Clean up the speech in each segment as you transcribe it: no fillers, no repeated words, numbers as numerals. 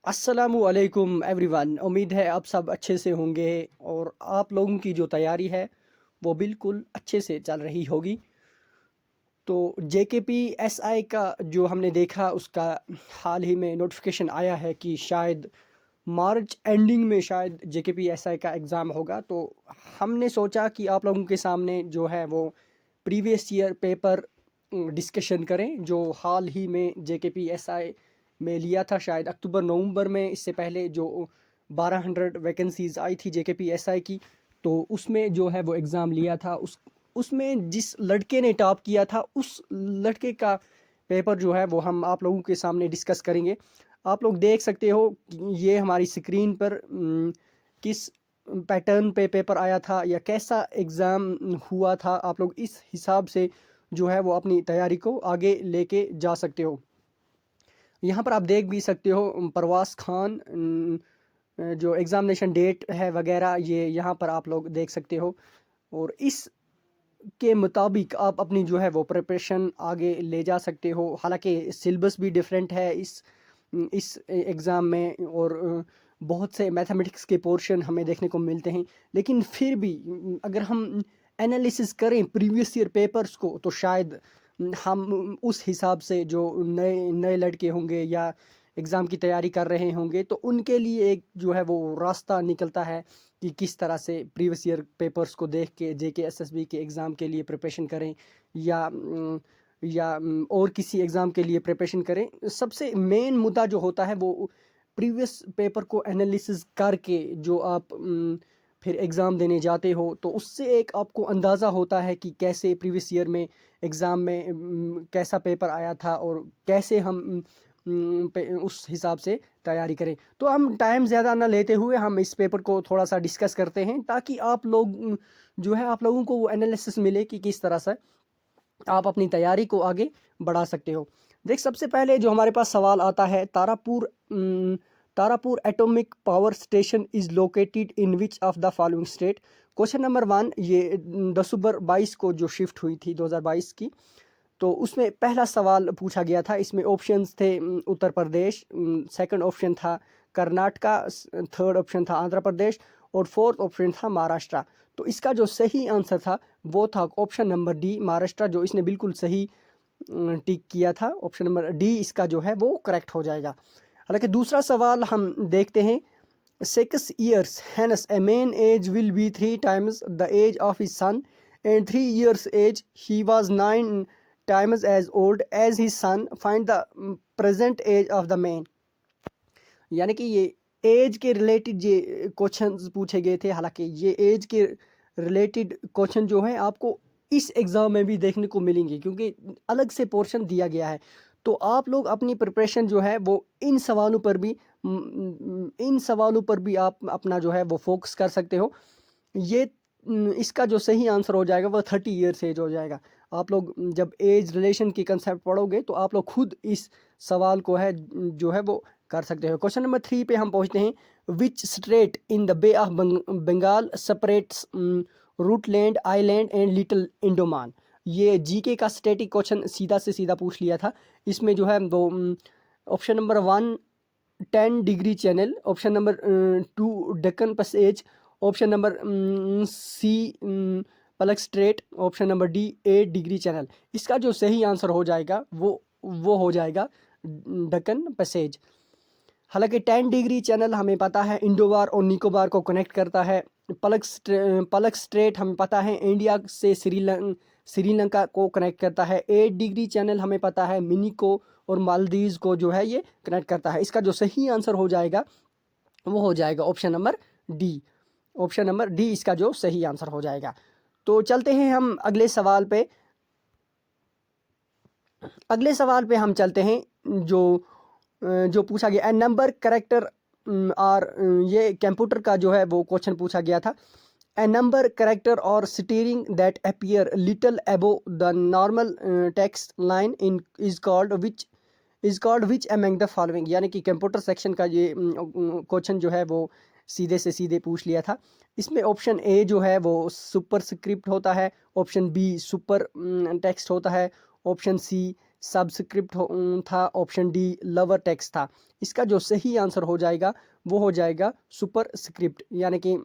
अस्सलामुअलैकुम एवरीवन। उम्मीद है आप सब अच्छे से होंगे और आप लोगों की जो तैयारी है वो बिल्कुल अच्छे से चल रही होगी। तो JKPSI का जो हमने देखा उसका हाल ही में नोटिफिकेशन आया है कि शायद मार्च एंडिंग में शायद JKPSI का एग्ज़ाम होगा। तो हमने सोचा कि आप लोगों के सामने जो है वो प्रीवियस ईयर पेपर डिस्कशन करें जो हाल ही में JKPSI में लिया था, शायद अक्टूबर नवंबर में। इससे पहले जो 1200 वैकेंसीज आई थी JKPSI की, तो उसमें जो है वो एग्ज़ाम लिया था। उसमें जिस लड़के ने टॉप किया था उस लड़के का पेपर जो है वो हम आप लोगों के सामने डिस्कस करेंगे। आप लोग देख सकते हो कि ये हमारी स्क्रीन पर किस पैटर्न पे पेपर आया था या कैसा एग्ज़ाम हुआ था। आप लोग इस हिसाब से जो है वो अपनी तैयारी को आगे लेके जा सकते हो। यहाँ पर आप देख भी सकते हो प्रवास खान जो एग्ज़ामिनेशन डेट है वगैरह, ये यहाँ पर आप लोग देख सकते हो। और इस के मुताबिक आप अपनी जो है वो प्रिपरेशन आगे ले जा सकते हो। हालांकि सिलेबस भी डिफरेंट है इस एग्ज़ाम में, और बहुत से मैथमेटिक्स के पोर्शन हमें देखने को मिलते हैं। लेकिन फिर भी अगर हम एनालिसिस करें प्रीवियस ईयर पेपर्स को, तो शायद हम उस हिसाब से जो नए नए लड़के होंगे या एग्ज़ाम की तैयारी कर रहे होंगे तो उनके लिए एक जो है वो रास्ता निकलता है कि किस तरह से प्रीवियस ईयर पेपर्स को देख के JKSSB के एग्ज़ाम के लिए प्रिपरेशन करें या और किसी एग्ज़ाम के लिए प्रिपरेशन करें। सबसे मेन मुद्दा जो होता है वो प्रीवियस पेपर को एनालिसिस करके जो आप फिर एग्ज़ाम देने जाते हो, तो उससे एक आपको अंदाज़ा होता है कि कैसे प्रीवियस ईयर में एग्ज़ाम में कैसा पेपर आया था और कैसे हम उस हिसाब से तैयारी करें। तो हम टाइम ज़्यादा ना लेते हुए हम इस पेपर को थोड़ा सा डिस्कस करते हैं, ताकि आप लोग जो है आप लोगों को वो एनालिसिस मिले कि किस तरह से आप अपनी तैयारी को आगे बढ़ा सकते हो। देख, सबसे पहले जो हमारे पास सवाल आता है, Tarapur atomic power station is located in which of the following state. Question number 1, ये 10/22 को जो शिफ्ट हुई थी 2022 की, तो उसमें पहला सवाल पूछा गया था। इसमें ऑप्शंस थे उत्तर प्रदेश, सेकंड ऑप्शन था कर्नाटका, थर्ड ऑप्शन था आंध्र प्रदेश और फोर्थ ऑप्शन था महाराष्ट्र। तो इसका जो सही आंसर था वो था ऑप्शन नंबर डी, महाराष्ट्र, जो इसने बिल्कुल सही टिक किया था। ऑप्शन नंबर डी इसका जो है वो करेक्ट हो जाएगा। हालांकि दूसरा सवाल हम देखते हैं। 6 years hence a man age will be 3 times the age of his son, and 3 years age he was 9 times as old as his son. Find the present age of the man। यानी कि ये as के related ये question पूछे गए थे। हालांकि ये एज के रिलेटेड क्वेश्चन जो है आपको इस एग्ज़ाम में भी देखने को मिलेंगे, क्योंकि अलग से पोर्शन दिया गया है। तो आप लोग अपनी प्रिपरेशन जो है वो इन सवालों पर भी आप अपना जो है वो फोकस कर सकते हो। ये इसका जो सही आंसर हो जाएगा वो 30 ईयर्स एज हो जाएगा। आप लोग जब एज रिलेशन की कंसेप्ट पढ़ोगे तो आप लोग खुद इस सवाल को है जो है वो कर सकते हो। क्वेश्चन नंबर 3 पे हम पहुंचते हैं। Which strait in the bay of Bengal separates Rutland island and little Andaman. ये जीके का स्टैटिक क्वेश्चन सीधा से सीधा पूछ लिया था। इसमें जो है वो option number 1 10 degree channel, option number 2 Deccan passage, option number C Palk strait, option number D 8 degree channel. इसका जो सही आंसर हो जाएगा वो हो जाएगा डेक्कन पैसेज। हालांकि 10 डिग्री चैनल हमें पता है इंडोबार और निकोबार को कनेक्ट करता है। पलक स्ट्रेट हमें पता है इंडिया से श्रीलंका को कनेक्ट करता है। 8 डिग्री चैनल हमें पता है मिनिको और मालदीव्स को जो है ये कनेक्ट करता है। इसका जो सही आंसर हो जाएगा वो हो जाएगा option number D. Option number D इसका जो सही आंसर हो जाएगा। तो चलते हैं हम अगले सवाल पे। हम चलते हैं। जो पूछा गया नंबर करेक्टर और ये कंप्यूटर का जो है वो क्वेश्चन पूछा गया था। ए नंबर करेक्टर और steering that appear little above the normal text line in is called which among the following. यानी कि कंप्यूटर सेक्शन का ये क्वेश्चन जो है वो सीधे से सीधे पूछ लिया था। इसमें ऑप्शन ए जो है वो सुपर स्क्रिप्ट होता है, ऑप्शन बी सुपर टेक्स्ट होता है, ऑप्शन सी सब्सक्रिप्ट था, ऑप्शन डी लवर टेक्स्ट था। इसका जो सही आंसर हो जाएगा वो हो जाएगा सुपर स्क्रिप्ट, यानी कि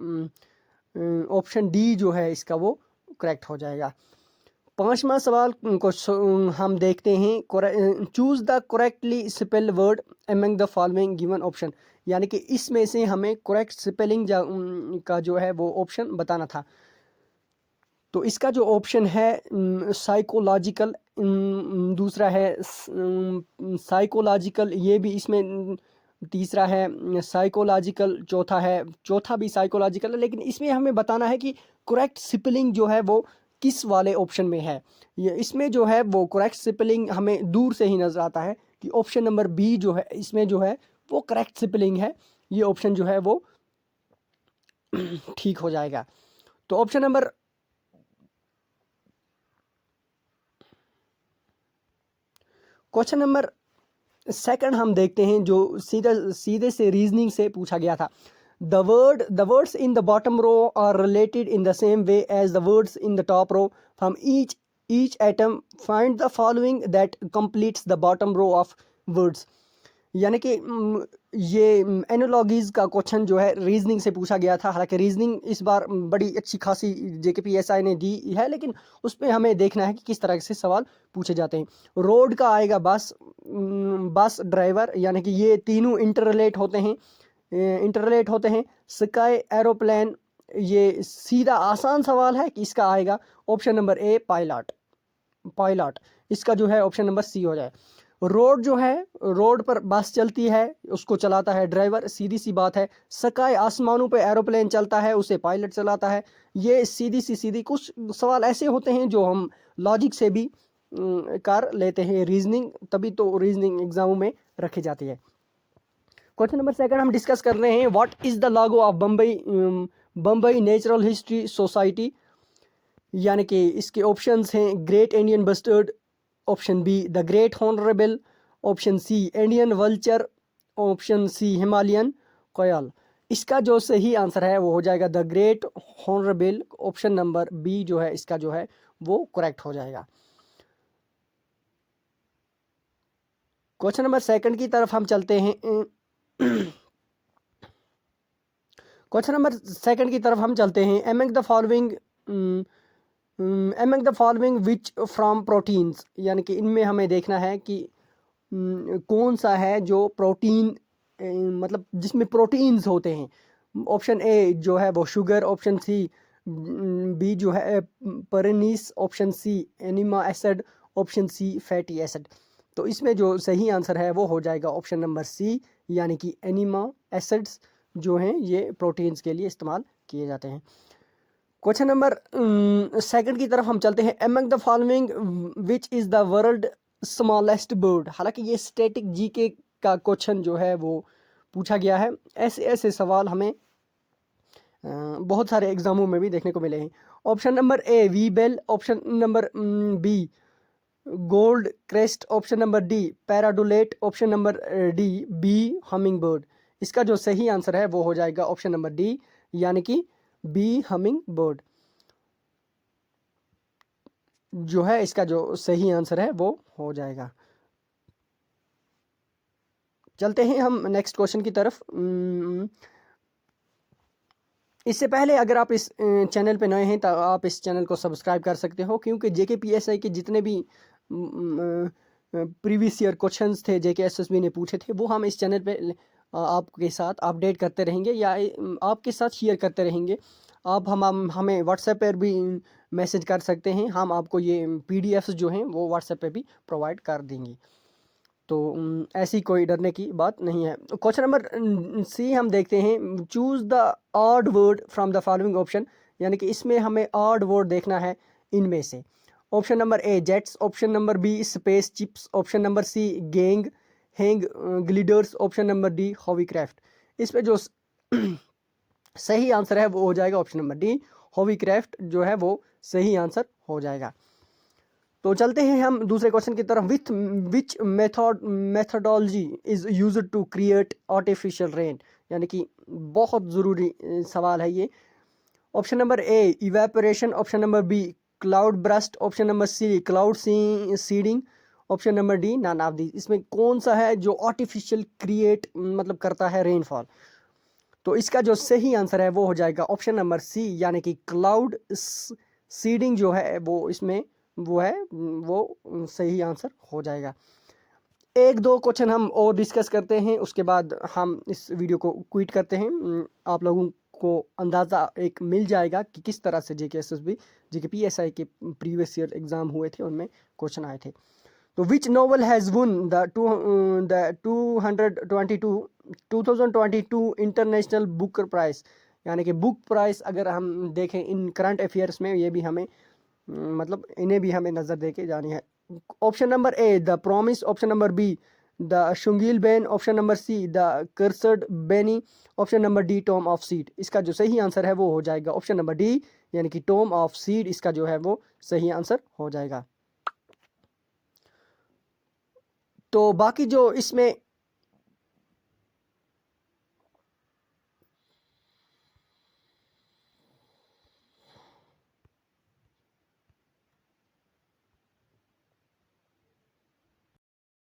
ऑप्शन डी जो है इसका वो करेक्ट हो जाएगा। पांचवा सवाल को हम देखते हैं, choose the correctly spell word among the following given option, यानी कि इसमें से हमें करेक्ट स्पेलिंग का जो है वो ऑप्शन बताना था। तो इसका जो ऑप्शन है साइकोलॉजिकल, दूसरा है साइकोलॉजिकल, ये भी इसमें तीसरा है साइकोलॉजिकल, चौथा भी साइकोलॉजिकल है, लेकिन इसमें हमें बताना है कि करेक्ट स्पेलिंग जो है वो किस वाले ऑप्शन में है। ये इसमें जो है वो करेक्ट स्पेलिंग हमें दूर से ही नज़र आता है कि ऑप्शन नंबर बी जो है इसमें जो है वो करेक्ट स्पेलिंग है, ये ऑप्शन जो है वो ठीक हो जाएगा। तो option number question number second हम देखते हैं, जो सीधे से रीजनिंग से पूछा गया था। The words in the bottom row are related in the same way as the words in the top row. From each atom, find the following that completes the bottom row of words. यानी कि ये एनोलॉजीज का question जो है reasoning से पूछा गया था। हालांकि रीजनिंग इस बार बड़ी अच्छी खासी JKPSI ने दी है, लेकिन उस पर हमें देखना है कि किस तरह से सवाल पूछे जाते हैं। रोड का आएगा बस ड्राइवर, यानी कि ये तीनों इंटरलेट होते हैं। स्काई एरोप्लेन, ये सीधा आसान सवाल है कि इसका आएगा ऑप्शन नंबर ए पायलट। इसका जो है ऑप्शन नंबर सी हो जाए। रोड जो है, रोड पर बस चलती है, उसको चलाता है ड्राइवर, सीधी सी बात है। स्काई, आसमानों पे एरोप्लेन चलता है, उसे पायलट चलाता है। ये सीधी कुछ सवाल ऐसे होते हैं जो हम लॉजिक से भी कर लेते हैं रीजनिंग, तभी तो रीजनिंग एग्जामों में रखी जाती है। क्वेश्चन नंबर सेकंड हम डिस्कस कर रहे हैं, what is the logo of Bombay natural history society, यानी कि इसके ऑप्शंस हैं great Indian bustard, option B the great hornbill, option C Indian vulture, option C Himalayan koel. इसका जो सही आंसर है वो हो जाएगा the great hornbill, option number B जो है इसका जो है वो करेक्ट हो जाएगा। क्वेश्चन नंबर सेकंड की तरफ हम चलते हैं। क्वेश्चन नंबर सेकंड की तरफ हम चलते हैं, among the following which from proteins, यानी कि इनमें हमें देखना है कि कौन सा है जो प्रोटीन, मतलब जिसमें प्रोटीन्स होते हैं। ऑप्शन ए जो है वो शुगर, ऑप्शन सी बी जो है पेरिनीस, option C amino acid, option C fatty acid. तो इसमें जो सही आंसर है वो हो जाएगा ऑप्शन नंबर सी, यानी कि एनिमा एसिड्स जो हैं ये प्रोटीन्स के लिए इस्तेमाल किए जाते हैं। क्वेश्चन नंबर सेकंड की तरफ हम चलते हैं, among the following which is the world smallest bird. हालांकि ये स्टैटिक जीके का क्वेश्चन जो है वो पूछा गया है। ऐसे सवाल हमें बहुत सारे एग्जामों में भी देखने को मिले हैं। Option number A weebill, option number B gold crest, option number D pardalote, option number D bee hummingbird. इसका जो सही आंसर है वो हो जाएगा ऑप्शन नंबर डी, यानी कि बी हमिंग बर्ड जो है इसका जो सही आंसर है वो हो जाएगा। चलते हैं हम नेक्स्ट क्वेश्चन की तरफ। इससे पहले अगर आप इस चैनल पे नए हैं तो आप इस चैनल को सब्सक्राइब कर सकते हो, क्योंकि JKPSI के जितने भी प्रीवियस ईयर क्वेश्चंस थे JKSSB ने पूछे थे वो हम इस चैनल पे आपके साथ अपडेट करते रहेंगे या आपके साथ शेयर करते रहेंगे। आप हमें व्हाट्सएप पर भी मैसेज कर सकते हैं, हम आपको ये PDFs जो हैं वो व्हाट्सएप पे भी प्रोवाइड कर देंगे। तो ऐसी कोई डरने की बात नहीं है। क्वेश्चन नंबर सी हम देखते हैं, choose the odd word from the following option, यानी कि इसमें हमें ऑड वर्ड देखना है इनमें से। Option number A jets, option number B space ships, option number C gang hang gliders, option number D hovercraft. इस पे जो सही आंसर है वो हो जाएगा ऑप्शन नंबर डी हॉवीक्राफ्ट जो है वो सही आंसर हो जाएगा। तो चलते हैं हम दूसरे क्वेश्चन की तरफ, which methodology is used to create artificial rain, यानी कि बहुत ज़रूरी सवाल है ये। Option number A evaporation, option number B cloud burst, option number C cloud seeding, option number D none of the. इसमें कौन सा है जो आर्टिफिशियल क्रिएट मतलब करता है रेनफॉल? तो इसका जो सही आंसर है वो हो जाएगा ऑप्शन नंबर सी, यानी कि क्लाउड सीडिंग जो है वो इसमें वो है, वो सही आंसर हो जाएगा। एक दो क्वेश्चन हम और डिस्कस करते हैं, उसके बाद हम इस वीडियो को क्विट करते हैं। आप लोगों को अंदाज़ा एक मिल जाएगा कि किस तरह से JK PSI के प्रीवियस ईयर एग्ज़ाम हुए थे, उनमें क्वेश्चन आए थे। तो which novel has won the 2022 international book prize? यानी कि बुक प्राइस अगर हम देखें इन करंट अफेयर्स में, ये भी हमें मतलब इन्हें भी हमें नज़र दे के जानी है। Option number A the promise, option number B the शुंगील बैन, option number C the cursed bunny, option number D tomb of sand. इसका जो सही आंसर है वो हो जाएगा ऑप्शन नंबर डी, यानी कि टॉम ऑफ सीड इसका जो है वो सही आंसर हो जाएगा। तो बाकी जो इसमें